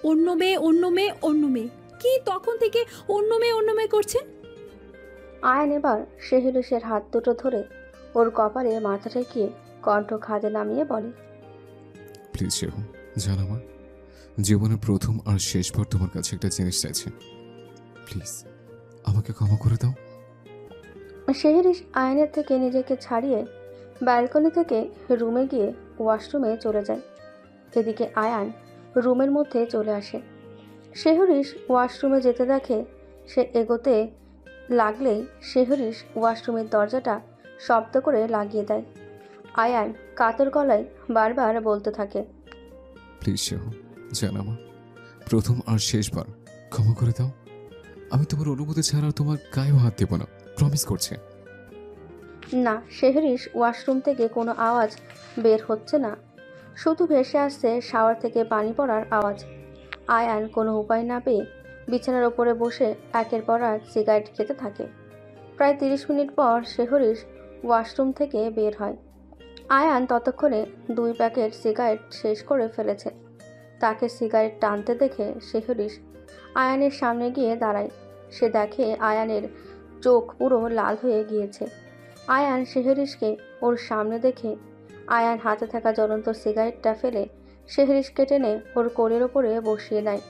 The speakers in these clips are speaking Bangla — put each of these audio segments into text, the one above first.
অন্য মেয়ে, অন্য মেয়ে, অন্য মেয়ে, কি তখন থেকে অন্য মেয়ে করছেন? আয়ান এবার সেহেলিসের হাত দুটো ধরে ওর কপালে মাথা ঠেকিয়ে কণ্ঠ খাদে নামিয়ে বলে, প্লিজ সেহু, জান আমার জীবনের প্রথম আর শেষবার তোমার কাছে একটা জিনিস চাইছি। প্লিজ আমাকে ক্ষমা করে দাও। সেহেরিস আয়নের থেকে নিজেকে ছাড়িয়ে ব্যালকনি থেকে রুমে গিয়ে ওয়াশরুমে চলে যায়। এদিকে আয়ান রুমের মধ্যে চলে আসে। সেহরিস ওয়াশরুমে যেতে দেখে সে এগোতে লাগলেই সেহরিস ওয়াশরুমের দরজাটা শব্দ করে লাগিয়ে দেয়। আয়ান কাতর গলায় বারবার বলতে থাকে, প্লিজ সেহু, জান আমার প্রথম আর শেষবার ক্ষমা করে দাও। আমি তোমার অনুমতি ছাড়া আর তোমার গায়েও হাত দেব না, প্রমিস করছি। না, সেহরিস ওয়াশরুম থেকে কোনো আওয়াজ বের হচ্ছে না, শুধু ভেসে আসছে শাওয়ার থেকে পানি পড়ার আওয়াজ। আয়ান কোনো উপায় না পেয়ে বিছানার ওপরে বসে একের পর এক সিগারেট খেতে থাকে। প্রায় 30 মিনিট পর সেহরিস ওয়াশরুম থেকে বের হয়। আয়ান ততক্ষণে 2 প্যাকেট সিগারেট শেষ করে ফেলেছে। তাকে সিগারেট টানতে দেখে সেহরিস আয়ানের সামনে গিয়ে দাঁড়ায়। সে দেখে আয়ানের চোখ পুরো লাল হয়ে গিয়েছে। আয়ান সেহরিসকে ওর সামনে দেখে আয়ান হাতে থাকা জ্বলন্ত সিগারেটটা ফেলে সেহরিসকে টেনে ওর কোলের ওপরে বসিয়ে দেয়।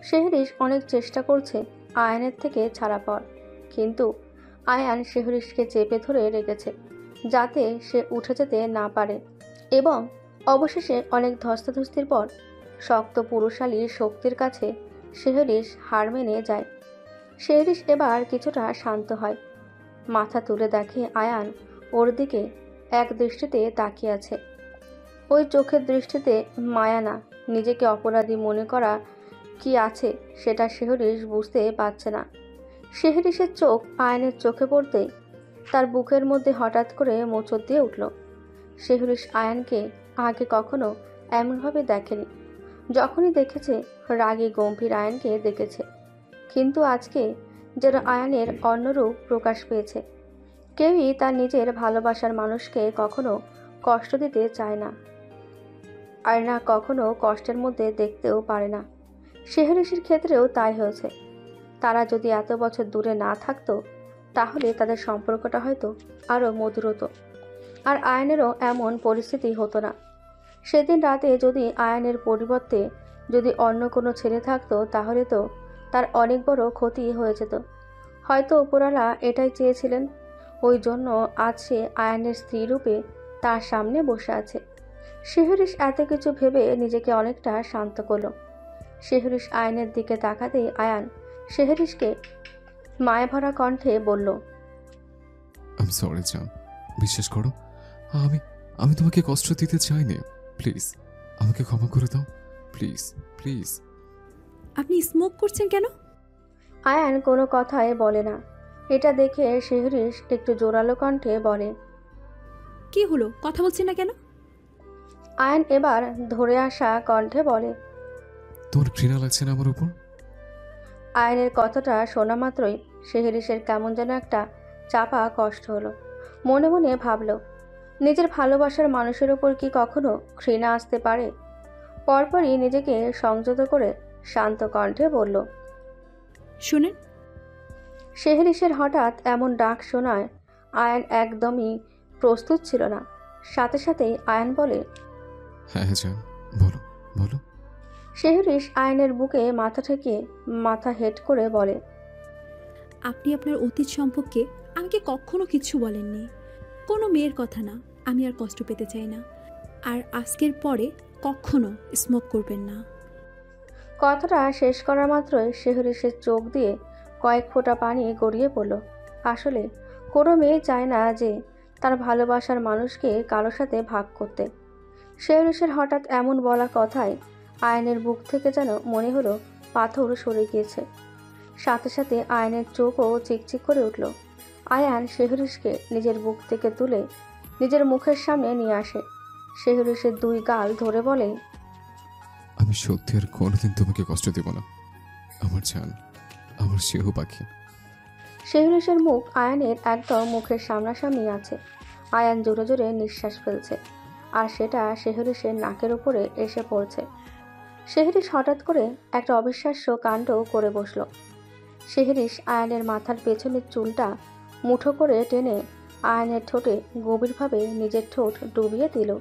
সেহরিস অনেক চেষ্টা করছে আয়ানের থেকে ছাড়া পাওয়ার, কিন্তু আয়ান সেহরিসকে চেপে ধরে রেখেছে যাতে সে উঠে যেতে না পারে। এবং অবশেষে অনেক ধস্তাধস্তির পর শক্ত পুরুষালী শক্তির কাছে সেহরিস হার মেনে যায়। সেহরিস এবার কিছুটা শান্ত হয়। মাথা তুলে দেখে আয়ান ওর দিকে এক দৃষ্টিতে তাকিয়ে আছে। ওই চোখের দৃষ্টিতে মায়া না, নিজেকে অপরাধী মনে করা কি আছে সেটা সেহরিস বুঝতে পারছে না। সেহরিসের চোখ আয়ানের চোখে পড়তেই তার বুকের মধ্যে হঠাৎ করে মোচড় দিয়ে উঠল। সেহরিস আয়ানকে আগে কখনো এমনভাবে দেখেনি। যখনই দেখেছে রাগী গম্ভীর আয়ানকে দেখেছে, কিন্তু আজকে যেন আয়ানের অন্যরূপ প্রকাশ পেয়েছে। কেউই তার নিজের ভালোবাসার মানুষকে কখনো কষ্ট দিতে চায় না, আর না কখনো কষ্টের মধ্যে দেখতেও পারে না। সেহরিসের ক্ষেত্রেও তাই হয়েছে। তারা যদি এত বছর দূরে না থাকতো তাহলে তাদের সম্পর্কটা হয়তো আরও মধুর হতো, আর আয়ানেরও এমন পরিস্থিতি হতো না। সেদিন রাতে যদি আয়ানের পরিবর্তে যদি অন্য কোনো ছেলে থাকতো তাহলে তো তার অনেক বড় ক্ষতি হয়ে যেত। হয়তো উপরওয়ালা এটাই চেয়েছিলেন, ওই জন্য আজ সে আয়ানের স্ত্রী রূপে তার সামনে বসে আছে। সেহরিস এত কিছু ভেবে নিজেকে অনেকটা শান্ত করল। সেহরিস আয়ানের দিকে তাকাতেই আয়ান সেহরিসকে মায়াভরা কণ্ঠে বলল, আই এম সরি জান, বিশ্বাস করো, আমি আমি তোমাকে কষ্ট দিতে চাইনি। প্লিজ আমাকে ক্ষমা করে দাও, প্লিজ প্লিজ। আপনি স্মোক করছেন কেন? আয়ান কোনো কথাই বলে না। এটা দেখে সেহরিস একটু জোরালো কণ্ঠে বলে, কি হলো, কথা বলছেন না কেন? আয়ান এবার ধরে আসা কণ্ঠে বলে, তোমার ঘৃণা লাগছে না আমার উপর? আয়ানের কথাটা শোনা মাত্রই সেহরিসের কেমন যেন একটা চাপা কষ্ট হলো। মনে মনে ভাবল, নিজের ভালোবাসার মানুষের ওপর কি কখনো ঘৃণা আসতে পারে? পরপরই নিজেকে সংযত করে শান্ত কণ্ঠে বলল, শুনেন। সেহরিসের হঠাৎ এমন ডাক শোনায় আয়ান একদমই প্রস্তুত ছিল না। সাথে সাথেই আয়ান বলে, হ্যাঁ হ্যাঁ জান, বলো বলো। সেহরিস আয়ানের বুকে মাথা ঠেকিয়ে মাথা হেট করে বলে, আপনি আপনার অতীত সম্পর্কে আমাকে কখনো কিছু বলেননি। কোনো মেয়ের কথা না, আমি আর কষ্ট পেতে চাই না। আর আজকের পরে কখনো স্মোক করবেন না। কথাটা শেষ করা মাত্রই সেহরিসের চোখ দিয়ে কয়েক ফোঁটা পানি গড়িয়ে পড়ল। আসলে কোনো মেয়ে চায় না যে তার ভালোবাসার মানুষকে কারোর সাথে ভাগ করতে। সেহরিসের হঠাৎ এমন বলা কথায় আয়নের বুক থেকে যেন মনে হলো পাথর সরে গিয়েছে। সাথে সাথে আয়নের চোখও চিকচিক করে উঠল। আয়ান সেহরিসকে নিজের বুক থেকে তুলে নিজের মুখের সামনে নিয়ে আসে। সেহরিসের 2 গাল ধরে বলে, আমি সত্যি আর কোনোদিন তোমাকে কষ্ট দেব না আমার জান, আমার সেহু পাখি। সেহরিসের মুখ আয়ানের একদম মুখের সামনাসামনি আছে। আয়ান জোরে জোরে নিঃশ্বাস ফেলছে। আর সেটা শেহরিসের নাকের উপরে এসে পড়ছে। শেহরিস হঠাৎ করে একটা অবিশ্বাস্য কাণ্ড করে বসলো। শেহরিস আয়ানের মাথার পেছনের চুলটা মুঠো করে টেনে আয়ানের ঠোঁটে গভীরভাবে নিজের ঠোঁট ডুবিয়ে দিল।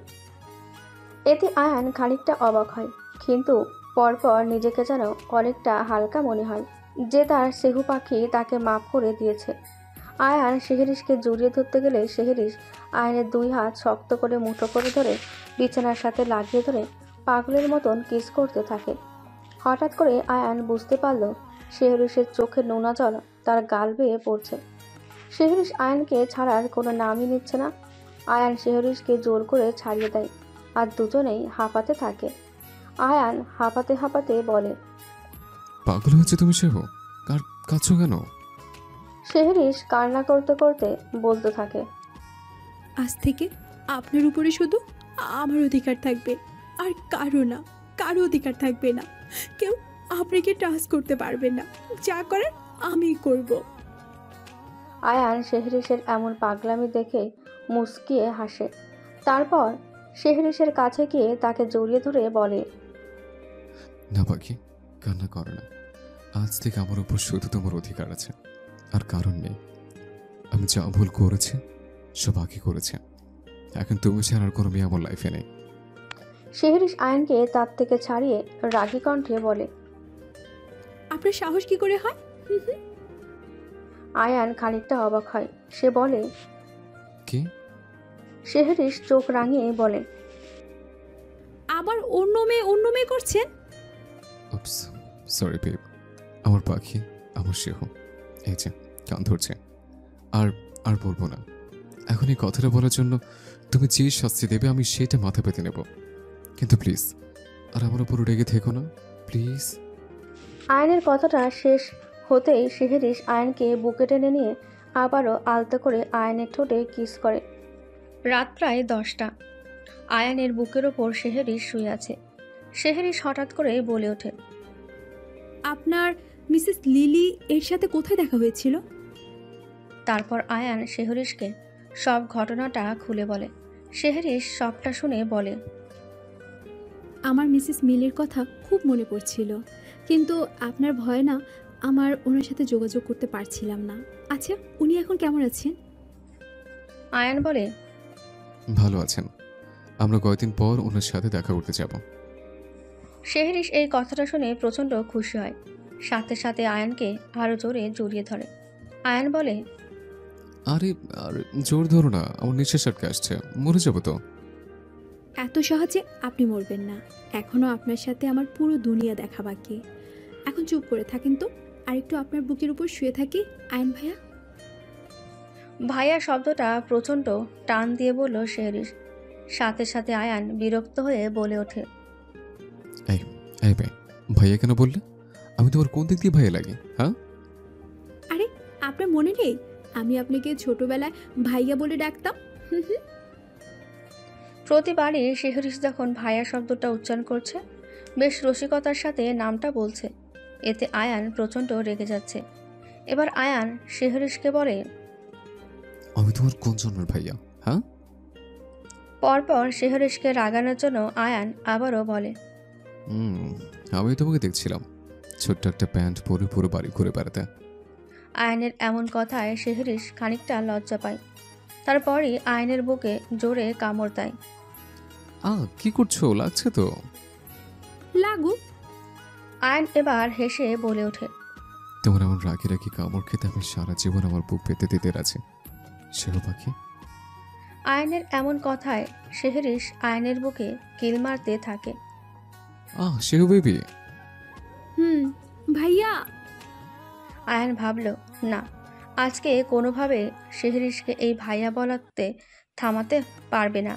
এতে আয়ান খানিকটা অবাক হয়, কিন্তু পরপর নিজেকে যেন অনেকটা হালকা মনে হয় যে তার সেহু পাখি তাকে মাফ করে দিয়েছে। আয়ান শেহরিসকে জড়িয়ে ধরতে গেলে শেহরিস আয়ানের 2 হাত শক্ত করে মুঠো করে ধরে বিছানার সাথে লাগিয়ে ধরে পাগলের মতন কিস করতে থাকে। হঠাৎ করে আয়ান বুঝতে পারল শেহরিসের চোখের নোনা জল তার গাল বেয়ে পড়ছে। শেহরিস আয়ানকে ছাড়ার কোনো নামই নিচ্ছে না। আয়ান শেহরিসকে জোর করে ছাড়িয়ে দেয়, আর দুজনেই হাঁপাতে থাকে। আয়ান হাঁপাতে হাঁপাতে বলে, পাগল হয়েছে তুমি সেহু? কাছো কেন? শেহরিস কান্না করতে করতে বলতে থাকে, আজ থেকে আপনার উপরে শুধু আমার অধিকার থাকবে, আর কারো অধিকার থাকবে না। কেউ আপনাকে ট্রাস্ট করতে পারবে না, যা করার আমিই করব। আয়ান শেহরিসের এমন পাগলামি দেখে মুচকিয়ে হাসে। তারপর শেহরিসের কাছে গিয়ে তাকে জড়িয়ে ধরে বলে, না পাখি, কান্না করো না। আজ থেকে আমার উপর শুধু তোমার অধিকার আছে, আর কারণ নেই। আমি যা ভুল করেছি সব আগে করেছে। এখন তুমি ছাড়া আর কোনো মেয়ে আমার লাইফে নেই। শেহরিস আয়ানকে তার থেকে ছাড়িয়ে রাগী কণ্ঠে বলে, আপনার সাহস কি করে হয়? আয়ান খানিকটা অবাক হয়। সে বলে, কি? শেহরিস চোখ রাঙিয়ে বলে, আবার অন্য মেয়ে করছেন? উপস, সরি বেব। আমার পাখি, আমার সেহু, এই যে কান ধরছে। আর আর বলবো না। এখন এই কথাটা বলার জন্য তুমি যে শাস্তি দেবে আমি সেটা মাথা পেতে নেব, কিন্তু প্লিজ আর আমার উপর রেগে থেকো না, প্লিজ। আয়নের কথাটা শেষ হতেই শেহরিস আয়নকে বুকে টেনে নিয়ে আবারও আলতো করে আয়নের ঠোঁটে কিস করে। রাত প্রায় 10টা। আয়ানের বুকের ওপর শেহরিস শুয়ে আছে। শেহরিস হঠাৎ করে বলে ওঠে, আপনার মিসেস লিলি এর সাথে কোথায় দেখা হয়েছিল? তারপর আয়ান শেহরিসকে সব ঘটনাটা খুলে বলে। শেহরিস সবটা শুনে বলে, আমার মিসেস মিলের কথা খুব মনে পড়ছিল, কিন্তু আপনার ভয় না আমার ওনার সাথে যোগাযোগ করতে পারছিলাম না। আচ্ছা, উনি এখন কেমন আছেন? আয়ান বলে, ভালো আছেন। আমরা কয়েকদিন পর ওনার সাথে দেখা করতে যাব। শেহরিস এই কথাটা শুনে প্রচণ্ড খুশি হয়। সাথে সাথে আয়ানকে আরও জোরে জড়িয়ে ধরে। আয়ান বলে, আরে আর জোর ধরো না, আমার নিঃশ্বাস আটকে আসছে, মরে যাবো তো। এত সহজে আপনি মরবেন না। এখনও আপনার সাথে আমার পুরো দুনিয়া দেখা বাকি। এখন চুপ করে থাকেন তো, আর একটু আপনার বুকের উপর শুয়ে থাকি। আয়ন ভাইয়া। ভাইয়া শব্দটা প্রচণ্ড টান দিয়ে বলল শেহরিস। সাথে সাথে আয়ান বিরক্ত হয়ে বলে ওঠে, এই এই ভাই, ভাইয়া কেন বললে? আমি তোমার কোন দিক দিয়ে ভাইয়া লাগে? হ্যাঁ, আরে আপনার মনে নেই আমি আপনাকে ছোটবেলায় ভাইয়া বলে ডাকতাম? প্রতিবারই শেহরিস যখন ভাইয়া শব্দটা উচ্চারণ করছে, বেশ রসিকতার সাথে নামটা বলছে। এতে আয়ান প্রচণ্ড রেগে যাচ্ছে। এবার আয়ান শেহরিসকে বলে, আমি তোমার কোন জন্মের ভাইয়া? হ্যাঁ, পরপর শেহরিসকে রাগানোর জন্য আয়ান আবারও বলে, আমি তোমাকে দেখছিলাম ছোট্ট একটা প্যান্ট পরে পুরো বাড়ি ঘুরে বেড়াতে। আয়ানের এমন কথায় শেহরিস খানিকটা লজ্জা পায়। তারপরই আয়ানের বুকে জোরে কামড় দেয়। কি করছো? লাগছে তো। লাগুক। আয়ান এবার হেসে বলে ওঠে, তোমার এমন রাগি রাগি কামড় খেতে আমি সারা জীবন আমার বুক পেতে দিতে আছে সেও পাখি। আয়ানের এমন কথায় শেহরিস আয়ানের বুকে কিল মারতে থাকে। সেও বেবি। ভাইয়া। আয়ান ভাবল, না, আজকে কোনোভাবে শেহরিসকে এই ভাইয়া বলাতে থামাতে পারবে না।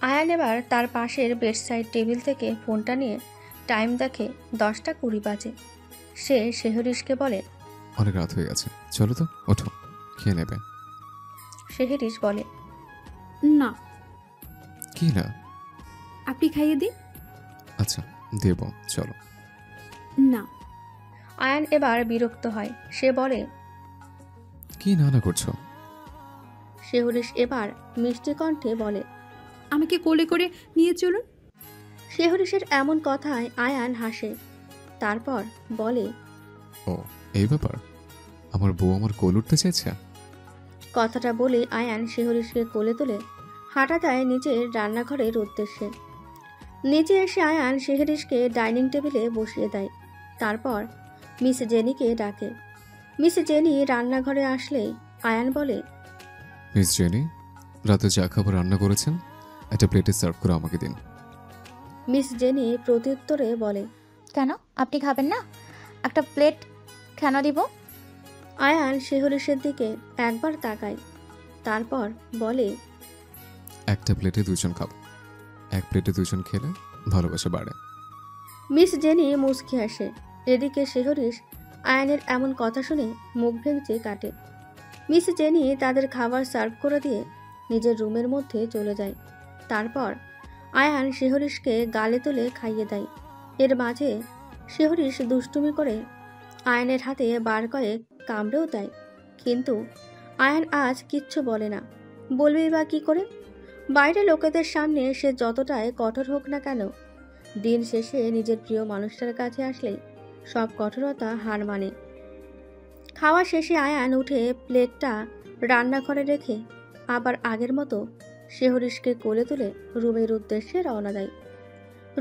আয়ান এবার তার পাশের বেডসাইড টেবিল থেকে ফোনটা নিয়ে টাইম দেখে 10টা 20 বাজে। সে শেহরিসকে বলে, অনেক রাত হয়ে গেছে, চলো তো, ওঠো, খেয়ে নেবে। শেহরিস বলে, না। কি না? আপনি খাইয়ে দিন। আচ্ছা দেব, চলো। না। আয়ান এবার বিরক্ত হয়। সে বলে, কি না না করছো? শেহরিস এবার মিষ্টি কণ্ঠে বলে, আমাকে কোলে করে নিয়ে চলুন। শেহরিশের এমন কথায় আয়ান হাসে, তারপর বলে, ও এই ব্যাপার, আমার বউ আমার কোল উঠতে চাইছে। কথাটা বলে আয়ান শেহরিশকে কোলে তুলে হাঁটা দেয় নিজের রান্নাঘরের উদ্দেশ্যে। নিচে এসে আয়ান শেহরিশকে ডাইনিং টেবিলে বসিয়ে দেয়। তারপর মিস জেনিকে ডাকে। মিস জেনি রান্নাঘরে আসলেই আয়ান বলে, মিস জেনি, রাতে যা খাবার রান্না করেছেন একটা প্লেটে সার্ভ করে আমাকে দিন। মিস জেনি প্রত্যুত্তরে বলে, কেন, আপনি খাবেন না? একটা প্লেট কেন দিব? আয়ান শেহরিশের দিকে একবার তাকায়, তারপর বলে, একটা প্লেটে দুজন খাবো, এক প্লেটে দুজন খেলে ভালোবাসা বাড়ে। মিস জেনি মুচকি হাসে। এদিকে শেহরিশ আয়ানের এমন কথা শুনে মুখ ভেঙচে কাটে। মিস জেনি তাদের খাবার সার্ভ করে দিয়ে নিজের রুমের মধ্যে চলে যায়। তারপর আয়ান শেহরিশকে গালে তুলে খাইয়ে দেয়। এর মাঝে শেহরিশ দুষ্টুমি করে আয়ানের হাতে বার কয়েক কামড়েও দেয়, কিন্তু আয়ান আজ কিচ্ছু বলে না। বলবেই বা কী করে? বাইরে লোকেদের সামনে সে যতটাই কঠোর হোক না কেন, দিন শেষে নিজের প্রিয় মানুষটার কাছে আসলে সব কঠোরতা হার মানে। খাওয়া শেষে আয়ান উঠে প্লেটটা রান্নাঘরে রেখে আবার আগের মতো শেহরিশকে কোলে তুলে রুমের উদ্দেশ্যে রওনা দেয়।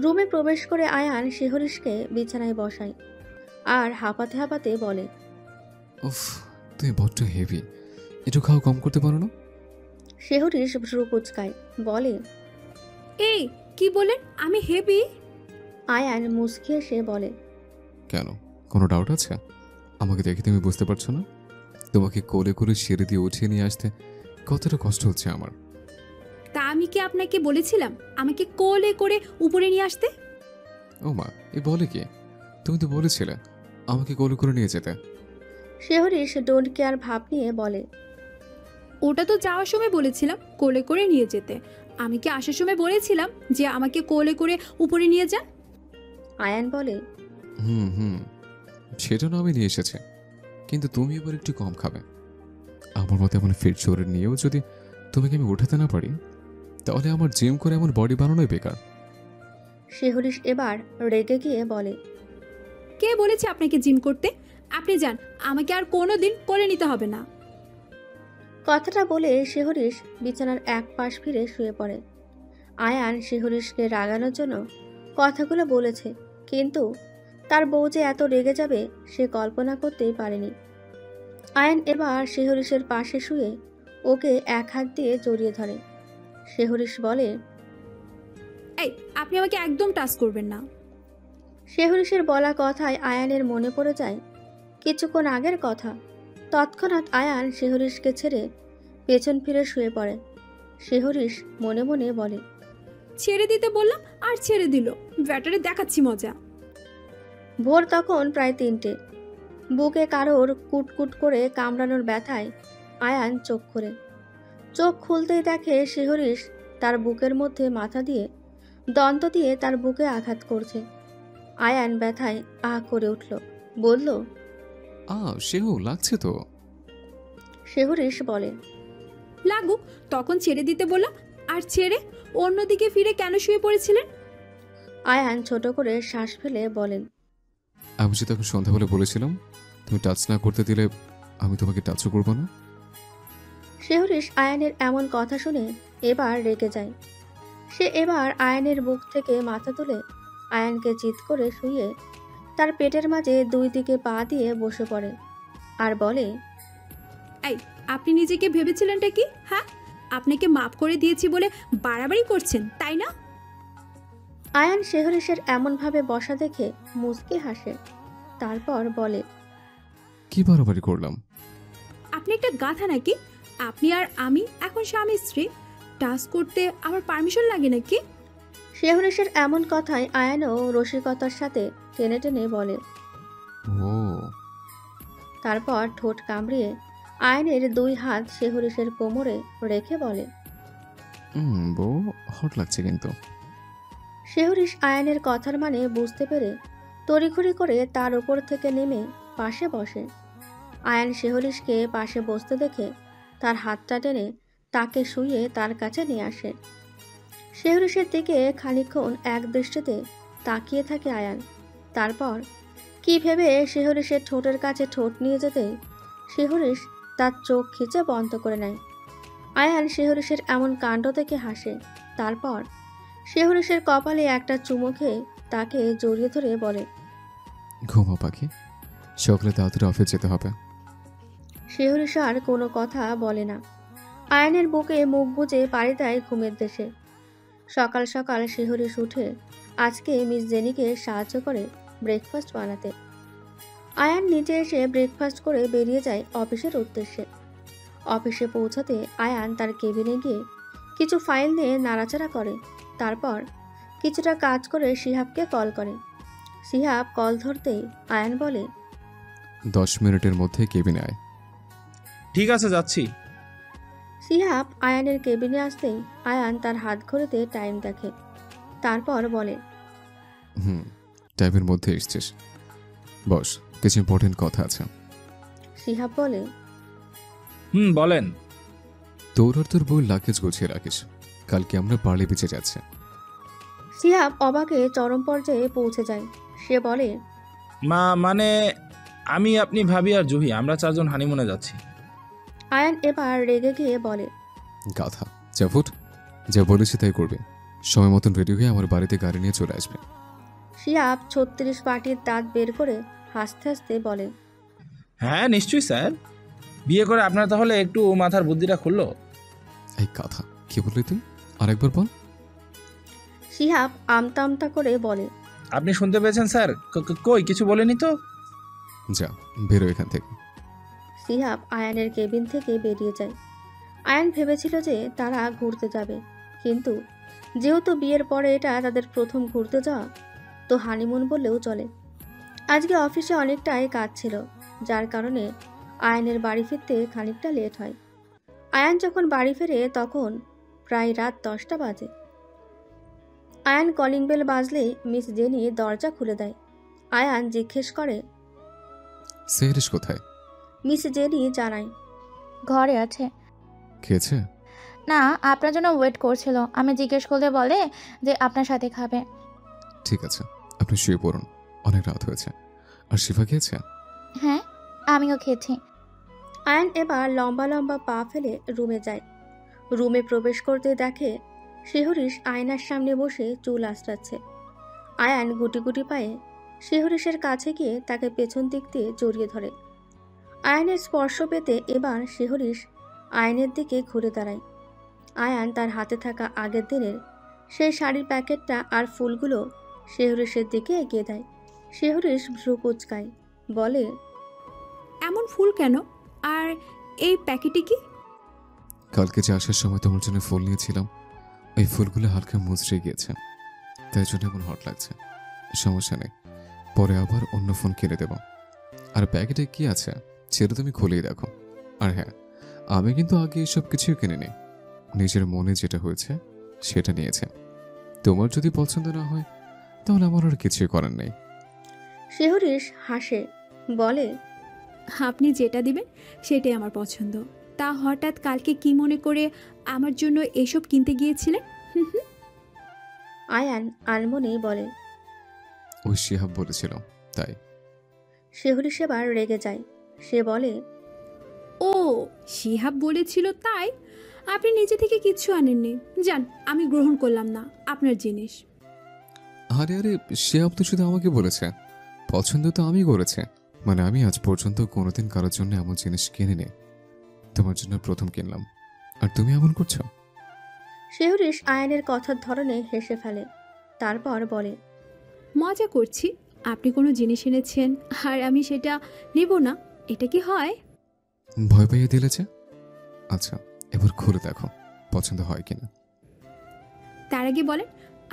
রুমে প্রবেশ করে আয়ান শেহরিশকে বিছানায় বসায় আর হাঁপাতে হাঁপাতে বলে, উফ, তুমি বড্ড হেভি, একটু খাওয়া কম করতে পারো না? শেহরিশ ভ্রু কুচকায়, বলে, এই কি বলেন, আমি হেভি? আয়ান মুচকি এসে বলে, কেন, কোনো ডাউট আছে? আমাকে দেখে তুমি বুঝতে পারছো না? তোমাকে কোলে করে সিঁড়ি দিয়ে উঠিয়ে নিয়ে আসতে কতটা কষ্ট হচ্ছে আমার। তা আমি কি আপনাকে বলেছিলাম আমাকে কোলে করে উপরে নিয়ে আসতে? ও মা, এ বলে কি? তুমি তো বলেছিলে আমাকে কোলে করে নিয়ে যেতে। শেহরিশ ডোন্ট কেয়ার ভাব নিয়ে বলে, ওটা তো যাওয়ার সময় বলেছিলাম কোলে করে নিয়ে যেতে, আমি কি আসার সময় বলেছিলাম যে আমাকে কোলে করে উপরে নিয়ে যান? আয়ান বলে, হুম হুম, সেটা না আমি নিয়ে এসেছি, কিন্তু তুমি এবার একটু কম খাবে। আমার মতো এমন ফিট শরীর নিয়েও যদি তোমাকে আমি উঠাতে না পারি, তাহলে আমার জিম করে এমন বডি বানানোই বেকার। শেহরিশ এবার রেগে গিয়ে বলে, কে বলেছে আপনাকে জিম করতে? আপনি যান, আমাকে আর কোনো দিন কোলে নিতে হবে না। কথাটা বলে শেহরিশ বিছানার এক পাশ ফিরে শুয়ে পড়ে। আয়ান শেহরিশকে রাগানোর জন্য কথাগুলো বলেছে, কিন্তু তার বউ যে এত রেগে যাবে সে কল্পনা করতেই পারেনি। আয়ান এবার শেহরিশের পাশে শুয়ে ওকে এক হাত দিয়ে জড়িয়ে ধরে। শেহরিশ বলে, এই, আপনি আমাকে একদম টাচ করবেন না। শেহরিশের বলা কথায় আয়ানের মনে পড়ে যায় কিছুক্ষণ আগের কথা। তৎক্ষণাৎ আয়ান শেহরিশকে ছেড়ে পেছন ফিরে শুয়ে পড়ে। শেহরিশ মনে মনে বলে, ছেড়ে দিতে বললাম আর ছেড়ে দিল, ব্যাটারে দেখাচ্ছি মজা। ভোর তখন প্রায় 3টে। বুকে কারোর কুটকুট করে কামড়ানোর ব্যথায় আয়ান চোখ খোলে। চোখ খুলতেই দেখে শেহরিশ তার বুকের মধ্যে মাথা দিয়ে দন্ত দিয়ে তার বুকে আঘাত করছে। আয়ান ব্যথায় আহ করে উঠল, বলল, সেও লাগছে তো। শেহরিশ বলে, লাগুক, তখন ছেড়ে দিতে বললাম আর ছেড়ে অন্যদিকে ফিরে কেন শুয়ে পড়েছিলেন? আয়ান ছোট করে শ্বাস ফেলে বলেন, আমি যে তখন সন্ধ্যাবেলা বলেছিলাম তুমি টাচ না করতে দিলে আমি তোমাকে টাচও করবো না। শেহরিশ আয়ানের এমন কথা শুনে এবার রেগে যায়। সে এবার আয়ানের বুক থেকে মাথা তুলে আয়ানকে চিৎ করে শুয়ে তার পেটের মাঝে দুই দিকে পা দিয়ে বসে পড়ে আর বলে, এই, আপনি নিজেকে ভেবেছিলেনটা কি? হ্যাঁ, আপনাকে মাফ করে দিয়েছি বলে বাড়াবাড়ি করছেন, তাই না? আয়ান শেহরিশের এমনভাবে বসা দেখে মুচকি হাসে, তারপর বলে, কি বাড়াবাড়ি করলাম? আপনি একটা গাধা নাকি? আপনি আর আমি এখন স্বামী স্ত্রী, টাচ করতে আমার পারমিশন লাগে নাকি? শেহরিশের এমন কথায় আয়ানও রসিকতার সাথে টেনে টেনে বলে। ও, তারপর ঠোঁট কামড়িয়ে আয়ানের দুই হাত শেহরিশের কোমরে রেখে বলে, বউ হট লাগছে কিন্তু। শেহরিশ আয়ানের কথার মানে বুঝতে পেরে তড়িঘড়ি করে তার উপর থেকে নেমে পাশে বসে। আয়ান শেহরিশকে পাশে বসতে দেখে তার হাতটা টেনে তাকে শুয়ে তার কাছে নিয়ে আসে। শেহরিসের দিকে খানিকক্ষণ এক দৃষ্টিতে তাকিয়ে থাকে আয়ান। তারপর কি ভেবে শেহরিসের ঠোঁটের কাছে ঠোঁট নিয়ে যেতেই শেহরিস তার চোখ খিচে বন্ধ করে নেয়। আয়ান শেহরিসের এমন কাণ্ড দেখে হাসে। তারপর শেহরিসের কপালে একটা চুমো খেয়ে তাকে জড়িয়ে ধরে বলে, ঘুমো পাখি, সকালে তাড়াতাড়ি অফিস যেতে হবে। শেহরিস আর কোনো কথা বলে না। আয়ানের বুকে মুখ বুজে পাড়ি দেয় ঘুমের দেশে। সকাল সকাল শেহরিস উঠে আজকে মিস জেনিকে সাহায্য করে ব্রেকফাস্ট বানাতে। আয়ান নিচে এসে ব্রেকফাস্ট করে বেরিয়ে যায় অফিসের উদ্দেশ্যে। অফিসে পৌঁছাতে আয়ান তার কেবিনে গিয়ে কিছু ফাইল নিয়ে নাড়াচাড়া করে। তারপর কিছুটা কাজ করে শিহাবকে কল করে। শিহাব কল ধরতেই আয়ান বলে, 10 মিনিটের মধ্যে কেবিনে আয়। ঠিক আছে, যাচ্ছি। শিহাব আয়ানের কেবিনে আসতেই আয়ান তার হাত ঘড়িতে টাইম দেখে। তারপর বলে, টাইমের মধ্যে এসছিস, বস, কিছু ইম্পর্টেন্ট কথা আছে। শিহাব বলে, বলেন। তোর আর তোর বউর লাগেজ গুছিয়ে রাখিস, কালকে আমরা পার্লে বিচে যাচ্ছে। শিহাব অবাকে চরম পর্যায়ে পৌঁছে যায়। সে বলে, মানে আমি, আপনি, ভাবি আর জুহি, আমরা 4 জন হানিমুনে যাচ্ছি। আয়ান এবার রেগে গিয়ে বলে, গাধা, যা ফুট, যা বলেছি তাই করবে। সময় মতন রেডি হয়ে আমার বাড়িতে গাড়ি নিয়ে চলে আসবে। শিহাব 36 পাটির দাঁত বের করে হাসতে হাসতে বলে, হ্যাঁ নিশ্চয়ই স্যার, বিয়ে করে আপনার তাহলে একটু মাথার বুদ্ধিটা খুললো। এই গাধা, কি বললি তুই? আরেকবার বল। শিহাব আমতা আমতা করে বলে, আপনি শুনতে পেয়েছেন স্যার? কই কিছু বলেনি তো। যা, বেরো এখান থেকে। শিহাব আয়ানের কেবিন থেকে বেরিয়ে যায়। আয়ান ভেবেছিল যে তারা ঘুরতে যাবে, কিন্তু যেহেতু বিয়ের পরে এটা তাদের প্রথম ঘুরতে যাওয়া, তো হানিমুন বললেও চলে। আজকে অফিসে অনেকটাই কাজ ছিল, যার কারণে আয়ানের বাড়ি ফিরতে খানিকটা লেট হয়। আয়ান যখন বাড়ি ফেরে তখন প্রায় রাত 10টা বাজে। আয়ান কলিং বেল বাজলে মিস জেনি দরজা খুলে দেয়। আয়ান জিজ্ঞেস করে, সেহরিস কোথায়? মিস জেনি জানায়, ঘরে আছে। খেয়েছে? না, আপনার জন্য ওয়েট করছিল। আমি জিজ্ঞেস করলে বলে যে আপনার সাথে খাবে। ঠিক আছে, আপনি শুয়ে পড়ুন, অনেক রাত হয়েছে। আর শিফা খেয়েছে? হ্যাঁ, আমিও খেয়েছি। আয়ান এবার লম্বা লম্বা পা ফেলে রুমে যায়। রুমে প্রবেশ করতে দেখে শেহরিস আয়নার সামনে বসে চুল আঁচড়াচ্ছে। আয়ান গুটি গুটি পায়ে শেহরিসের কাছে গিয়ে তাকে পেছন দিক দিয়ে জড়িয়ে ধরে। আয়ানের স্পর্শ পেতে এবার শেহরিস আয়নের দিকে ঘুরে দাঁড়ায়। আয়ান তার হাতে থাকা আগের দিনের সেই শাড়ির প্যাকেটটা আর ফুলগুলো শেহরিসের দিকে এগিয়ে দেয়। শেহরিস ভ্রু কুচকায়, বলে, এমন ফুল কেন? আর এই প্যাকেটে কি? কালকে যে আসার সময় তোমার জন্য ফুল নিয়েছিলাম, ওই ফুলগুলো হালকা মুচড়ে গিয়েছে, তাই জন্য এমন হট লাগছে। সমস্যা নেই, পরে আবার অন্য ফোন কিনে দেব। আর প্যাকেটে কি আছে সেটা তুমি খুলেই দেখো। আর হ্যাঁ, আমি কিন্তু আগে এসব কিছুই কিনে নিই, নিজের মনে যেটা হয়েছে সেটা নিয়েছে। তোমার যদি পছন্দ না হয় তাহলে আমার আর কিছুই করার নেই। শেহরিস হাসে, বলে, আপনি যেটা দিবেন সেটাই আমার পছন্দ। তা হঠাৎ কালকে কি মনে করে আমার জন্য এসব কিনতে গিয়েছিলেন? আয়ান আনমনেই বলে। ওই শিহাব বলেছিল তাই। শেহরিস এবার রেগে যায়। সে বলে, ও, শিহাব বলেছিল তাই? আপনি নিজে থেকে কিচ্ছু আনেননি। যান, আমি গ্রহণ করলাম না আপনার জিনিস। আরে আরে, শিহাব তো শুধু আমাকে বলেছে, পছন্দ তো আমি করেছে। মানে আমি আজ পর্যন্ত কোনোদিন কারোর জন্য এমন জিনিস কিনিনি, তোমার জন্য প্রথম কিনলাম, আর তুমি এমন করছো। শেহরিস আয়ানের কথার ধরনে হেসে ফেলে। তারপর বলে, মজা করছি। আপনি কোনো জিনিস এনেছেন আর আমি সেটা নেব না, এটা কি হয়? ভয় পাইয়ে দিলেছে। আচ্ছা, এবার খুলে দেখো পছন্দ হয় কিনা। তার আগে বলেন,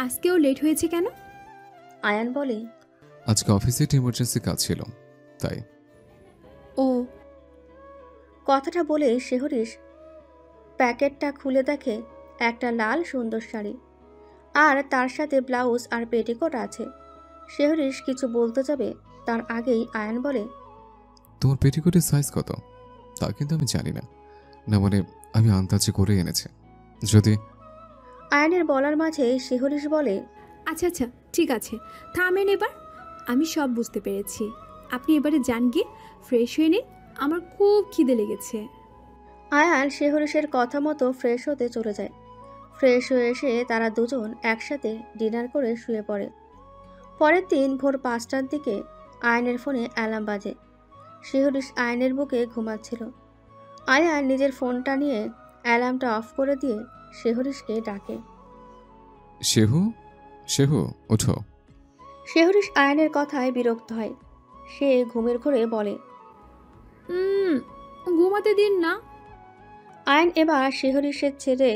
আজকেও লেট হয়েছে কেন? আয়ান বলে, আজকে অফিসে একটা ইমার্জেন্সি কাজ ছিল তাই। ও, কথাটা বলে শেহরিস প্যাকেটটা খুলে দেখে একটা লাল সুন্দর শাড়ি, আর তার সাথে ব্লাউজ আর পেটিকোট আছে। শেহরিস কিছু বলতে যাবে তার আগেই আয়ান বলে, তোমার পেটিকোটের সাইজ কত তা কিন্তু আমি জানি না। না মানে আমি আন্দাজে করে এনেছি। যদি আয়ানের বলার মাঝে শিহরিশ বলে, আচ্ছা আচ্ছা ঠিক আছে, থামেন এবার। আমি সব বুঝতে পেরেছি। আপনি এবারে যান গিয়ে ফ্রেশ হয়ে নিন, আমার খুব খিদে লেগেছে। আয়ান শিহরিশের কথা মতো ফ্রেশ হতে চলে যায়। ফ্রেশ হয়ে এসে তারা দুজন একসাথে ডিনার করে শুয়ে পড়ে। পরের দিন ভোর 5টার দিকে আয়ানের ফোনে অ্যালার্ম বাজে। শিহরিশ আয়ানের বুকে ঘুমাচ্ছিল। আয়ান নিজের ফোনটা নিয়ে অ্যালার্মটা অফ করে দিয়ে শিহরিশকে ডাকে। শেহু, শেহু, ওঠো। শিহরিশ আয়ানের কথায় বিরক্ত হয়। সে ঘুমের ঘোরে বলে, ঘুমাতে দিন না। আয়ান এবার শিহরিশের ছেড়ে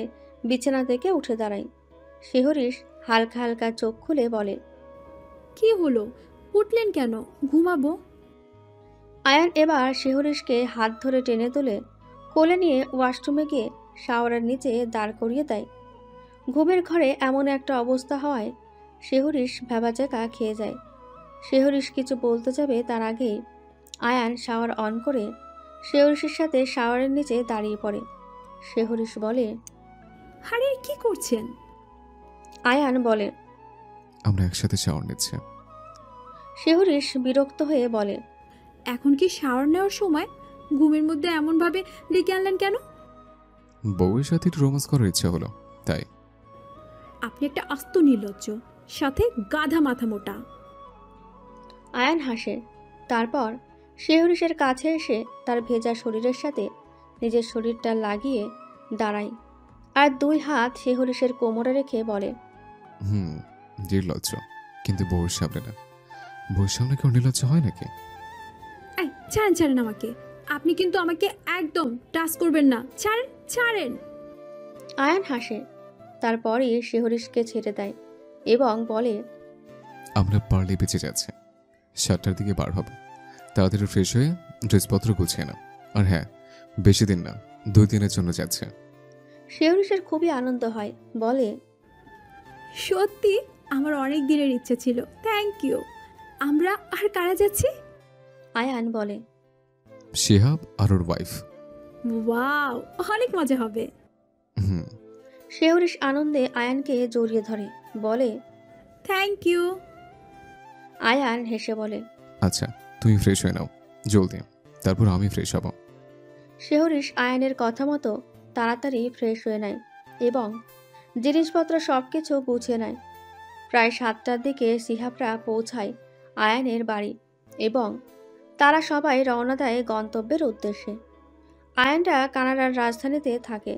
বিছানা থেকে উঠে দাঁড়ায়। শিহরিশ হালকা হালকা চোখ খুলে বলে, কি হলো, উঠলেন কেন? ঘুমাবো। আয়ান এবার শিহরিশকে হাত ধরে টেনে তুলে কোলে নিয়ে ওয়াশরুমে গিয়ে শাওয়ারের নিচে দাঁড় করিয়ে দেয়। ঘুমের ঘরে এমন একটা অবস্থা হওয়ায় শিহরিশ ভ্যাবাচাকা খেয়ে যায়। শিহরিশ কিছু বলতে যাবে তার আগেই আয়ান শাওয়ার অন করে শিহরিশের সাথে শাওয়ারের নিচে দাঁড়িয়ে পড়ে। শিহরিশ বলে, আরে কি করছেন? আয়ান বলে, আমরা একসাথে শাওয়ার নিচ্ছি। শিহরিশ বিরক্ত হয়ে বলে, এখন কি শাওয়ার নেওয়ার সময়? ঘুমের মধ্যে এমনভাবে ডেকে আনলেন কেন? বউয়ের সাথে একটু রোমান্স করার ইচ্ছা হলো, তাই। আপনি একটা আস্ত নির্লজ্জ, সাথে গাধা মাথা মোটা। আয়ান হাসে। তারপর শিহরিশের কাছে এসে তার ভেজা শরীরের সাথে নিজের শরীরটা লাগিয়ে দাঁড়ায় আর দুই হাত শিহরিশের কোমরে রেখে বলে, নির্লজ্জ, কিন্তু বউয়ের সামনে না। বউয়ের সামনে কেউ নির্লজ্জ হয় নাকি? এই ছাড়েন ছাড়েন আমাকে। আপনি কিন্তু আমাকে একদম টাচ করবেন না। ছাড়েন ছাড়েন। আয়ান হাসে। তারপরই শিহরিশকে ছেড়ে দেয় এবং বলে, আমরা পারলে বেঁচে যাচ্ছে। 7টার দিকে বার হব। তাড়াতাড়ি ফ্রেশ হয়ে ড্রেসপত্র গুছিয়ে নাও। আর হ্যাঁ, বেশি দিন না, 2 দিনের জন্য যাচ্ছে। শিহরিশের খুবই আনন্দ হয়। বলে, সত্যি আমার অনেক দিনের ইচ্ছা ছিল। Thank you. আমরা আর কারা যাচ্ছি? আয়ান বলে, শিহাব আর ওর ওয়াইফ। ওয়াও, অনেক মজা হবে। হুম। শিহরিশ আনন্দে আয়ানকে জড়িয়ে ধরে। বলে, থ্যাংক ইউ। আয়ান হেসে বলে, আচ্ছা, তুমি ফ্রেশ হয়ে নাও জলদি, তারপর আমি ফ্রেশ হব। শিহরিশ আয়ানের কথা মতো তাড়াতাড়ি ফ্রেশ হয়ে নেয় এবং জিনিসপত্র সব কিছু গুছিয়ে নেয়। প্রায় 7টার দিকে সিহাবরা পৌঁছায় আয়ানের বাড়ি এবং তারা সবাই রওনা দেয় গন্তব্যের উদ্দেশ্যে। আয়ানরা কানাডার রাজধানীতে থাকে।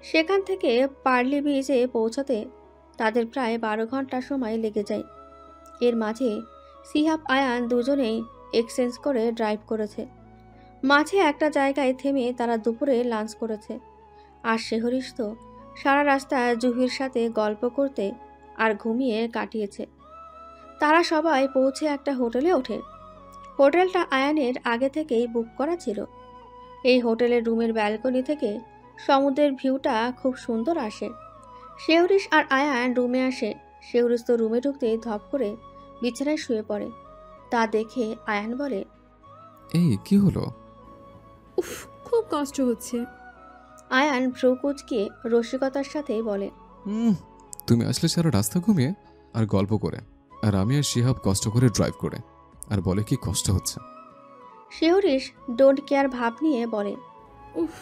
সেখান থেকে পার্লি বিচে পৌঁছাতে তাদের প্রায় 12 ঘন্টা সময় লেগে যায়। এর মাঝে সিহাব আয়ান দুজনেই এক্সচেঞ্জ করে ড্রাইভ করেছে। মাঝে একটা জায়গায় থেমে তারা দুপুরে লাঞ্চ করেছে। আর শিহরিশ তো সারা রাস্তা জুহির সাথে গল্প করতে আর ঘুমিয়ে কাটিয়েছে। তারা সবাই পৌঁছে একটা হোটেলে ওঠে। হোটেলটা আয়ানের আগে থেকেই বুক করা ছিল। এই হোটেলের রুমের ব্যালকনি থেকে সমুদ্রের ভিউটা খুব সুন্দর আসে। শিহরিশ আর আয়ান রুমে আসে। শিহরিশ তো রুমে ঢুকতেই ধপ করে বিছানায় শুয়ে পড়ে। তা দেখে আয়ান বলে, এই কি হলো? উফ, খুব কষ্ট হচ্ছে। আয়ান ভ্রু কুঁচকিয়ে রসিকতার সাথে বলে, তুমি আসলে সারা রাস্তা ঘুমিয়ে আর গল্প করে, আর আমি আর শিহাব কষ্ট করে ড্রাইভ করে, আর বলে কি কষ্ট হচ্ছে। শিহরিশ ডোন্ট কেয়ার ভাব নিয়ে বলে, উফ,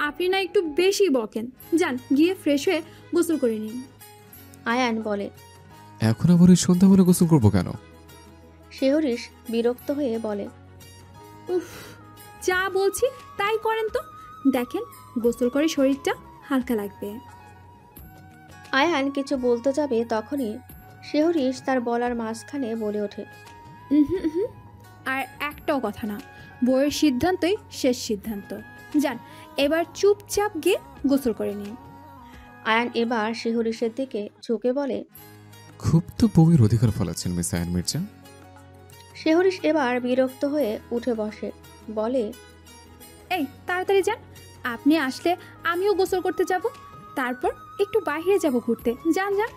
আপনি না একটু বেশি বকেন। যান গিয়ে ফ্রেশ হয়ে গোসল করে নিন। আয়ান বলে। এখন আবার ওই সন্ধ্যাবেলা গোসল করবো কেন? শিহরিশ বিরক্ত হয়ে বলে, উফ, যা বলছি তাই করেন তো। দেখেন গোসল করে শরীরটা হালকা লাগবে। আয়ান কিছু বলতে যাবে তখনই শিহরিশ তার বলার মাঝখানে বলে ওঠে, হুম, আর একটাও কথা না। বইয়ের সিদ্ধান্তই শেষ সিদ্ধান্ত। যান এবার চুপচাপ গিয়ে গোসল করে নিন। আয়ান এবার শিহরিশের দিকে ঝুঁকে বলে, খুব তো বউয়ের অধিকার ফলাচ্ছেন মিস আয়ান মির্জা। শিহরিশ এবার বিরক্ত হয়ে উঠে বসে। বলে, এই তাড়াতাড়ি যান। আপনি আসলে আমিও গোসল করতে যাব, তারপর একটু বাইরে যাব ঘুরতে। যান যান।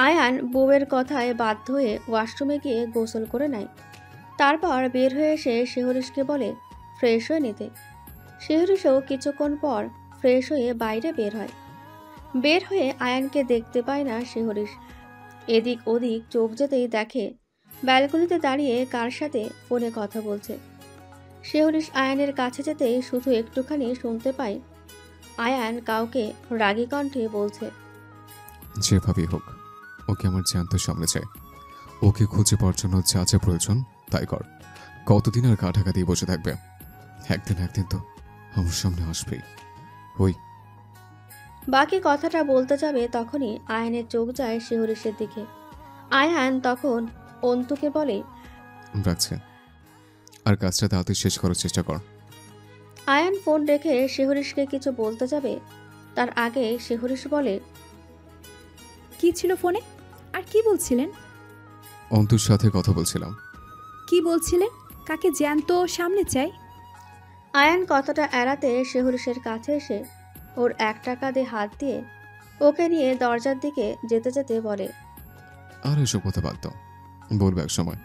আয়ান বউয়ের কথায় বাধ্য হয়ে ওয়াশরুমে গিয়ে গোসল করে নেয়। তারপর বের হয়ে এসে শিহরিশকে বলে ফ্রেশ হয়ে নিতে। শিহরিশও কিছুক্ষণ পর ফ্রেশ হয়ে বাইরে বের হয়। বের হয়ে আয়ানকে দেখতে পায় না শিহরিশ। এদিক ওদিক চোখ যেতেই দেখে ব্যালকনিতে দাঁড়িয়ে কার সাথে ফোনে কথা বলছে। শিহরিশ আয়ানের কাছে যেতেই শুধু একটুখানি শুনতে পায় আয়ান কাউকে রাগী কণ্ঠে বলছে, যেভাবেই হোক ওকে আমার জ্যান্ত সামনে চাই। ওকে খুঁজে পাওয়ার জন্য যা যা প্রয়োজন তাই কর। কতদিন আর গা ঢাকা দিয়ে বসে থাকবে? একদিন তো আমার সামনে আসবেই। ওই বাকি কথাটা বলতে যাবে তখনই আয়ানের চোখ যায় শিহরিশের দিকে। আয়ান তখন অন্তুকে বলে, রাখছে, আর কাজটা তাড়াতাড়ি শেষ করার চেষ্টা কর। আয়ান ফোন রেখে শিহরিশকে কিছু বলতে যাবে, তার আগে শিহরিশ বলে, কি ছিল ফোনে? আর কি বলছিলেন? অন্তুর সাথে কথা বলছিলাম। কি বলছিলেন? কাকে জ্যান্ত সামনে চাই? আয়ান কথাটা এড়াতে শিহরিশের কাছে এসে ওর একটা কাঁধে হাত দিয়ে ওকে নিয়ে দরজার দিকে যেতে যেতে বলে, আর এসব কথা বাদ দাও, বলবো এক সময়।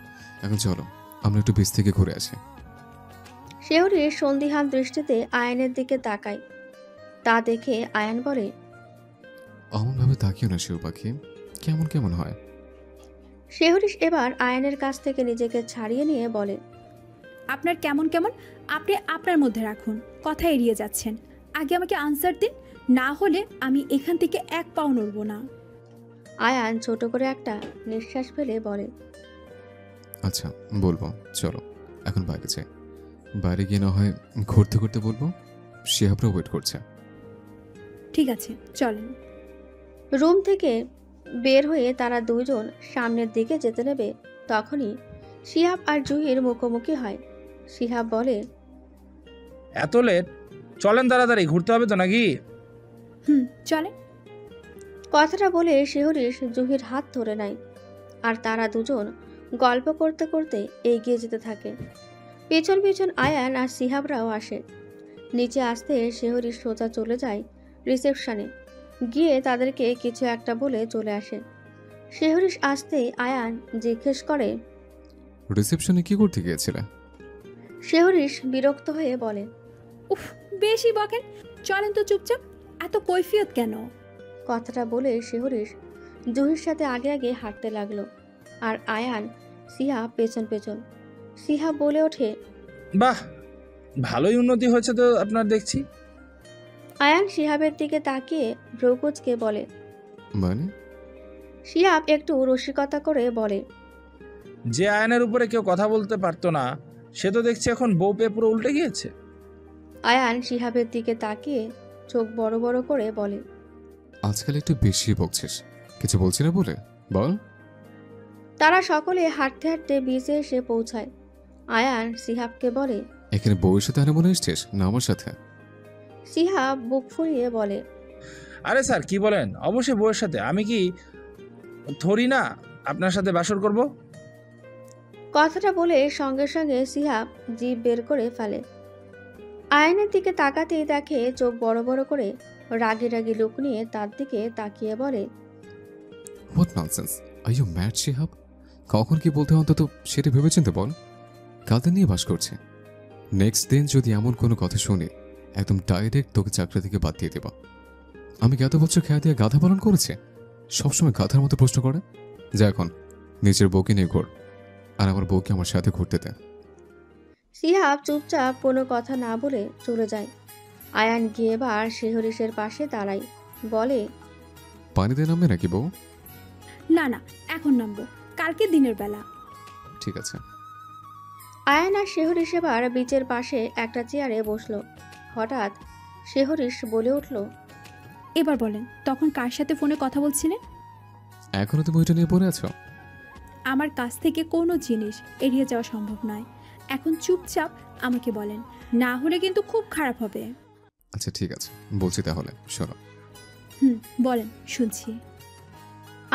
এখন চলো আমরা একটু বিচ থেকে ঘুরে আসি। শিহরিশ সন্দিহান দৃষ্টিতে আয়ানের দিকে তাকায়। তা দেখে আয়ান বলে, অমনভাবে তাকিও না শিউ পাখি, কেমন কেমন হয়। শিহরিশ এবার আয়ানের কাছ থেকে নিজেকে ছাড়িয়ে নিয়ে বলে, আপনার কেমন কেমন আপনি আপনার মধ্যে রাখুন, কথা এড়িয়ে যাচ্ছেন। আগে আমাকে আনসার দিন, না হলে আমি এখান থেকে এক পাও নড়ব না। আয়ান ছোট করে একটা নিঃশ্বাস ফেলে বলে, আচ্ছা বলবো, চলো এখন বাইরে যাই। বাইরে গিয়ে না হয় ঘুরতে ঘুরতে বলবো। শিহাবরা ওয়েট করছে। ঠিক আছে, চলেন। রুম থেকে বের হয়ে তারা দুইজন সামনের দিকে যেতে নেবে তখনই শিহাব আর জুহির মুখোমুখি হয়। শিহাব বলে, এত লেট? চলেন তাড়াতাড়ি, ঘুরতে হবে তো নাকি? চলেন। কথাটা বলে শিহরিশ জুহির হাত ধরে নেয় আর তারা দুজন গল্প করতে করতে এগিয়ে যেতে থাকে। পেছন পেছন আয়ান আর শিহাবরাও আসে। নিচে আসতে শিহরিশ সোজা চলে যায় রিসেপশনে, গিয়ে তাদেরকে কিছু একটা বলে চলে আসে। শিহরিশ আসতেই আয়ান জিজ্ঞেস করে, রিসেপশনে কি করতে গিয়েছিলে? শিহরিশ বিরক্ত হয়ে বলে, উফ, বেশি বকেন। চলেন তো চুপচাপ, এত কৈফিয়ত কেন? কথাটা বলে শিহরিশ জুহির সাথে আগে আগে হাঁটতে লাগলো আর আয়ান সিহাব পেছন পেছন। সিহাব বলে ওঠে, বাহ, ভালোই উন্নতি হয়েছে তো আপনার দেখছি। আয়ান শিহাবের দিকে তাকিয়ে ভ্রুকুচকে বলে, মানে? শিহাব একটু রসিকতা করে বলে, যে আয়নের উপরে কেউ কথা বলতে পারতো না, সে তো দেখছি এখন বউ পেয়ে পুরো উল্টে গিয়েছে। আয়ান শিহাবের দিকে তাকিয়ে চোখ বড় বড় করে বলে, আজকাল একটু বেশি বকছিস। কিছু বলছি না বলে বল। তারা সকলে হাঁটতে হাঁটতে বিচে এসে পৌঁছায়। আয়ান সিহাবকে বলে, এখানে বউয়ের সাথে হানিমুনে এসছিস না আমার সাথে? সিহাব বুক ফুরিয়ে বলে, আরে স্যার কি বলেন, অবশ্যই বউয়ের সাথে। আমি কি থরি না আপনার সাথে বাসর করব? কথাটা বলে সঙ্গে সঙ্গে সিহাব জিভ বের করে ফেলে। আয়নের দিকে তাকাতেই দেখে চোখ বড় বড় করে রাগি রাগি লুক নিয়ে তার দিকে তাকিয়ে বলে, what nonsense, are you mad Shihab? কখন কি বলতে হয় অন্তত সেটা ভেবেচিন্তে বল। কাদের নিয়ে বাস করছে? নেক্সট দিন যদি এমন কোনো কথা শুনি, একদম ডাইরেক্ট তোকে চাকরি থেকে বাদ দিয়ে দেব। আমি কি এত বছর খেয়া দিয়ে গাধা পালন করেছে? সবসময় গাধার মতো প্রশ্ন করে। যা এখন নিজের বউকে নিয়ে ঘোর, আর আমার বউকে আমার সাথে ঘুরতে দে। সিহাব চুপচাপ কোনো কথা না বলে চলে যায়। আয়ান গিয়ে এবার শিহরিশের পাশে দাঁড়ায়, বলে, পানিতে নামবে নাকি বউ? না না, এখন নামবো, কালকে দিনের বেলা। ঠিক আছে। আয়ান আর শিহরিশ এবার বিচের পাশে একটা চেয়ারে বসলো। হঠাৎ শিহরিশ বলে উঠল, এবার বলেন, তখন কার সাথে ফোনে কথা বলছিলেন? এখনো তুমি ওইটা নিয়ে পড়ে আছো? আমার কাছ থেকে কোনো জিনিস এড়িয়ে যাওয়া সম্ভব নয়। এখন চুপচাপ আমাকে বলেন, না হলে কিন্তু খুব খারাপ হবে। আচ্ছা ঠিক আছে, বলছি তাহলে শোনো। বলেন, শুনছি।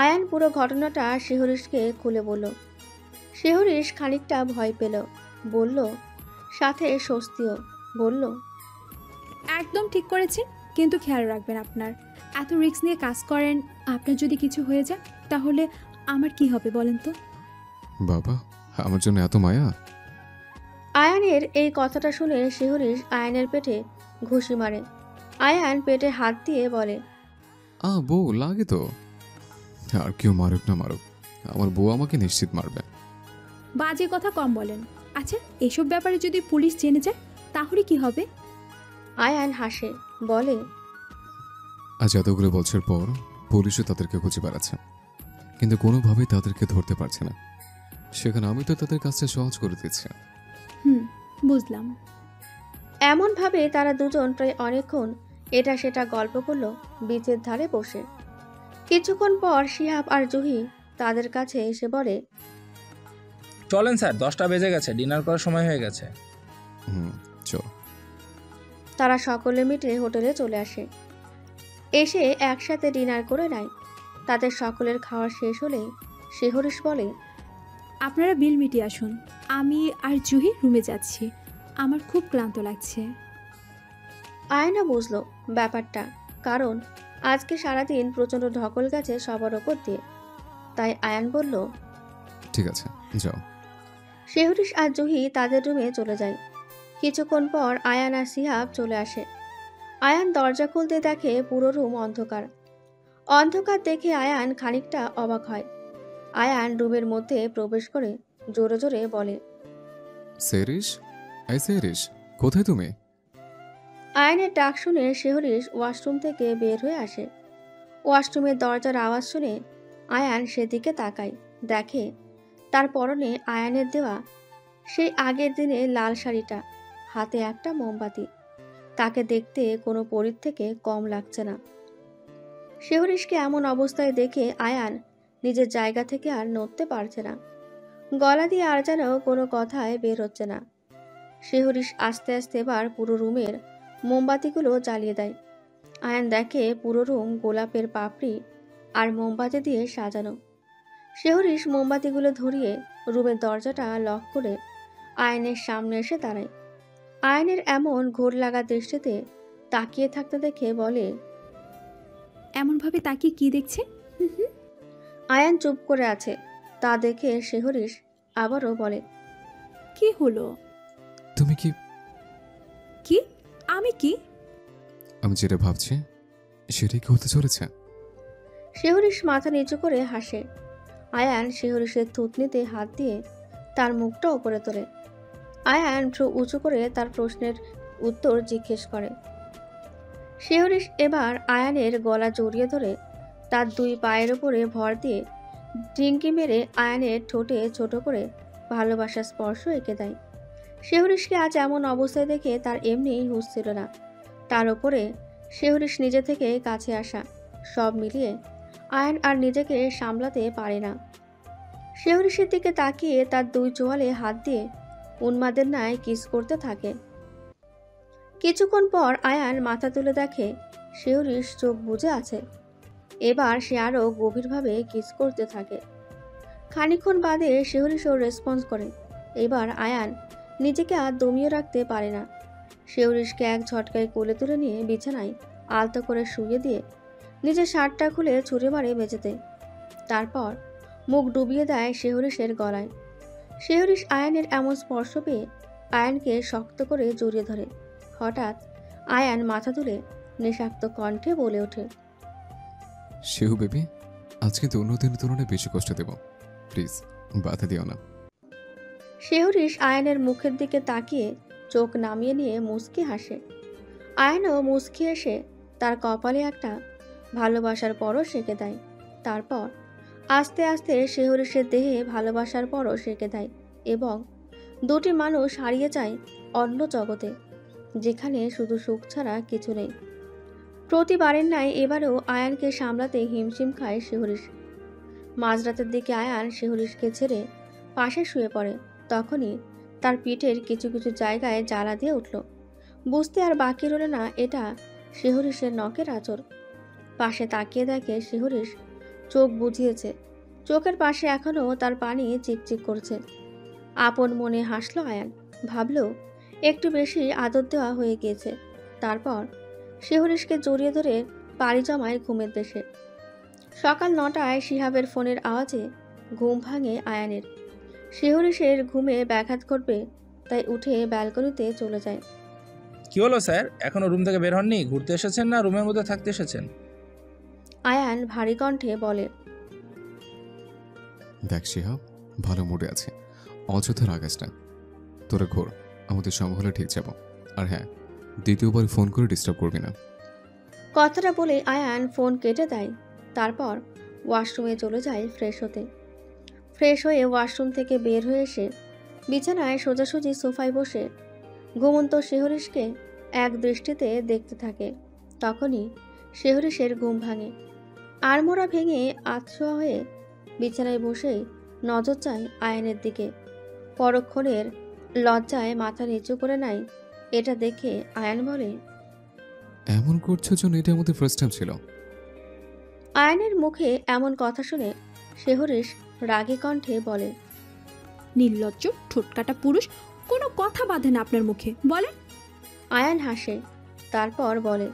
আয়ান পুরো ঘটনাটা শিহরিশকে খুলে বলল। শিহরিশ খানিকটা ভয় পেল, বলল, সাথে স্বস্তিও। বলল, একদম ঠিক করেছেন, কিন্তু খেয়াল রাখবেন আপনার। এত রিস্ক নিয়ে কাজ করেন, আপনার যদি কিছু হয়ে যায় তাহলে আমার কি হবে বলেন তো? বাবা, আমার জন্য এত মায়া? আয়ানের এই কথাটা শুনে শিহরিশ আয়ানের পেটে ঘুষি মারে। আয়ান পেটে হাত দিয়ে বলে, বউ লাগে তো। আর কেউ মারুক না মারুক, আমার বউ আমাকে নিশ্চিত মারবে। বাজে কথা কম বলেন। আচ্ছা, এসব ব্যাপারে যদি পুলিশ জেনে যায় তাহলে কি হবে? আয়ান হাসে, বলে, আজ এতগুলো বছর পর পুলিশও তাদেরকে খুঁজে বেড়াচ্ছে, কিন্তু কোনোভাবেই তাদেরকে ধরতে পারছে না। সেখানে আমি তো তাদের কাজটা সহজ করে দিচ্ছি। বুঝলাম। এমনভাবে তারা দুজন প্রায় অনেকক্ষণ এটা সেটা গল্প করলো বিচের ধারে বসে। কিছুক্ষণ পর শিহাব আর জুহি তাদের কাছে এসে বলে, চলেন স্যার, 10টা বেজে গেছে, ডিনার করার সময় হয়ে গেছে। চল। তারা সকলে মিলে হোটেলে চলে আসে। এসে একসাথে ডিনার করে নেয়। তাদের সকলের খাওয়া শেষ হলেই শেহরিশ বলে, আপনারা বিল মিটিয়ে আসুন, আমি আর জুহি রুমে যাচ্ছি, আমার খুব ক্লান্ত লাগছে। আয়না বুঝলো ব্যাপারটা, কারণ আজকে সারাদিন প্রচণ্ড ঢকল গেছে সবার ওপর দিয়ে। তাই আয়ান বলল, ঠিক আছে, যাও। শেহরিশ আর জুহি তাদের রুমে চলে যায়। কিছুক্ষণ পর আয়ান আর সিহাব চলে আসে। আয়ান দরজা খুলতে দেখে পুরো রুম অন্ধকার। অন্ধকার দেখে আয়ান খানিকটা অবাক হয়। আয়ান রুমের মধ্যে প্রবেশ করে জোরে জোরে বলে, সেরিস, এই সেরিস, কোথায় তুমি? আয়ানের ডাক শুনে শেহরিশ ওয়াশরুম থেকে বের হয়ে আসে। ওয়াশরুমের দরজার আওয়াজ শুনে আয়ান সেদিকে তাকায়। দেখে তার পরনে আয়ানের দেওয়া সেই আগের দিনে লাল শাড়িটা, হাতে একটা মোমবাতি। তাকে দেখতে কোনো পরীর থেকে কম লাগছে না। শেহরিশকে এমন অবস্থায় দেখে আয়ান নিজের জায়গা থেকে আর নড়তে পারছে না। গলা দিয়ে আর যেন কোনো কথায় বের হচ্ছে না। শেহরিশ আস্তে আস্তে এবার পুরো রুমের মোমবাতিগুলো জ্বালিয়ে দেয়। আয়ান দেখে পুরো রুম গোলাপের পাপড়ি আর মোমবাতি দিয়ে সাজানো। শেহরিশ মোমবাতিগুলো ধরিয়ে রুমের দরজাটা লক করে আয়নের সামনে এসে দাঁড়ায়। আয়নের এমন ঘোর লাগা দৃষ্টিতে তাকিয়ে থাকতে দেখে বলে, এমনভাবে তাকিয়ে কি দেখছে? আয়ান চুপ করে আছে। তা দেখে শেহরিশ আবারও বলে, কি হলো? তুমি কি? কি? আমি কি? আমি যেটা ভাবছি সেটাই কি হতে চলেছে? শেহরিশ মাথা নিচু করে হাসে। আয়ান শেহরিশের থুতনিতে হাত দিয়ে তার মুখটা উপরে তোলে। আয়ান ভ্রু উঁচু করে তার প্রশ্নের উত্তর জিজ্ঞেস করে। শেহরিশ এবার আয়ানের গলা জড়িয়ে ধরে তার দুই পায়ের উপরে ভর দিয়ে ডিঙ্কি মেরে আয়ানের ঠোঁটে ছোট করে ভালোবাসার স্পর্শ এঁকে দেয়। শেহরিশকে আজ এমন অবস্থায় দেখে তার এমনিই হুঁশ ছিল না। তার উপরে শেহরিশ নিজে থেকে কাছে আসা, সব মিলিয়ে আয়ান আর নিজেকে সামলাতে পারে না। শেহরিশের দিকে তাকিয়ে তার দুই চোয়ালে হাত দিয়ে উন্মাদের ন্যায় কিস করতে থাকে। কিছুক্ষণ পর আয়ান মাথা তুলে দেখে শেহরিশ চোখ বুজে আছে। এবার সে আরও গভীরভাবে কিস করতে থাকে। খানিকক্ষণ বাদে শেহরিশও রেসপন্স করে। এবার আয়ান নিজেকে আর দমিয়ে রাখতে পারে না। শেহরিশকে এক ঝটকায় কোলে তুলে নিয়ে বিছানায় আলতো করে শুয়ে দিয়ে নিজের শার্টটা খুলে ছুঁড়ে মারে মেঝেতে। তারপর মুখ ডুবিয়ে দেয় শেহরিশের গলায়। শেহরিশ আয়ানের এমন স্পর্শ পেয়ে আয়ানকে শক্ত করে জড়িয়ে ধরে। হঠাৎ আয়ান মাথা তুলে নেশাক্ত কণ্ঠে বলে ওঠে, শেহু বেবি, আজকে তো অন্য দিনের তুলনায় বেশি কষ্ট দেব, প্লিজ বাধা দিও না। শেহরিশ আয়ানের মুখের দিকে তাকিয়ে চোখ নামিয়ে নিয়ে মুচকি হাসে। আয়ানও মুচকি এসে তার কপালে একটা ভালোবাসার পরশ এঁকে দেয়। তারপর আস্তে আস্তে শেহরিশের দেহে ভালোবাসার পরশ এঁকে দেয় এবং দুটি মানুষ হারিয়ে যায় অন্য জগতে, যেখানে শুধু সুখ ছাড়া কিছু নেই। প্রতিবারের ন্যায় এবারেও আয়ানকে সামলাতে হিমশিম খায় শেহরিশ। মাঝরাতের দিকে আয়ান শেহরিশকে ছেড়ে পাশে শুয়ে পড়ে। তখনই তার পিঠের কিছু কিছু জায়গায় জ্বালা দিয়ে উঠল। বুঝতে আর বাকি রইল না এটা শেহরিশের নখের আঁচড়। পাশে তাকিয়ে দেখে শেহরিশ চোখ বুঝিয়েছে। চোখের পাশে এখনও তার পানি চিকচিক করছে। আপন মনে হাসল আয়ান, ভাবল একটু বেশি আদর দেওয়া হয়ে গিয়েছে। তারপর শেহরিশকে জড়িয়ে ধরে পাড়ি জমায় ঘুমের দেশে। সকাল 9টায় শিহাবের ফোনের আওয়াজে ঘুম ভাঙে আয়ানের। শেহরিশের ঘুমে ব্যাঘাত ঘটবে তাই উঠে ব্যালকনিতে চলে যায়। কি হলো স্যার, এখনো রুম থেকে বের হননি? ঘুরতে এসেছেন না রুমের মধ্যে থাকতে এসেছেন? আয়ান ভারী কণ্ঠে বলে, দেখ শিহাব, ভালো মুডে আছে, অযথা রাগাস না। তোরা ঘোর, আমাদের সময় হলে ঠিক যাব। আর হ্যাঁ, দ্বিতীয়বার ফোন করে ডিস্টার্ব করবি না। কথাটা বলে আয়ান ফোন কেটে দেয়। তারপর ওয়াশরুমে চলে যায় ফ্রেশ হতে। ফ্রেশ হয়ে ওয়াশরুম থেকে বের হয়ে এসে বিছানায় সোজাসুজি সোফায় বসে ঘুমন্ত শেহরিশকে এক দৃষ্টিতে দেখতে থাকে। তখনই শেহরিশের ঘুম ভাঙে। আড়মোড়া ভেঙে আতশোয়া হয়ে বিছানায় বসেই নজর চায় আয়ানের দিকে। পরক্ষণের লজ্জায় মাথা নিচু করে নেয়। এটা দেখে আয়ান বলে, এমন করছো যেন এটা আমাদের ফার্স্ট টাইম ছিল। আয়ানের মুখে এমন কথা শুনে শেহরিশ রাগী কণ্ঠে বলে, নির্লজ্জ ঠোঁটকাটা পুরুষ, কোনো কথা বাঁধে না আপনার মুখে, বলেন। আয়ান হাসে, তারপর বলে,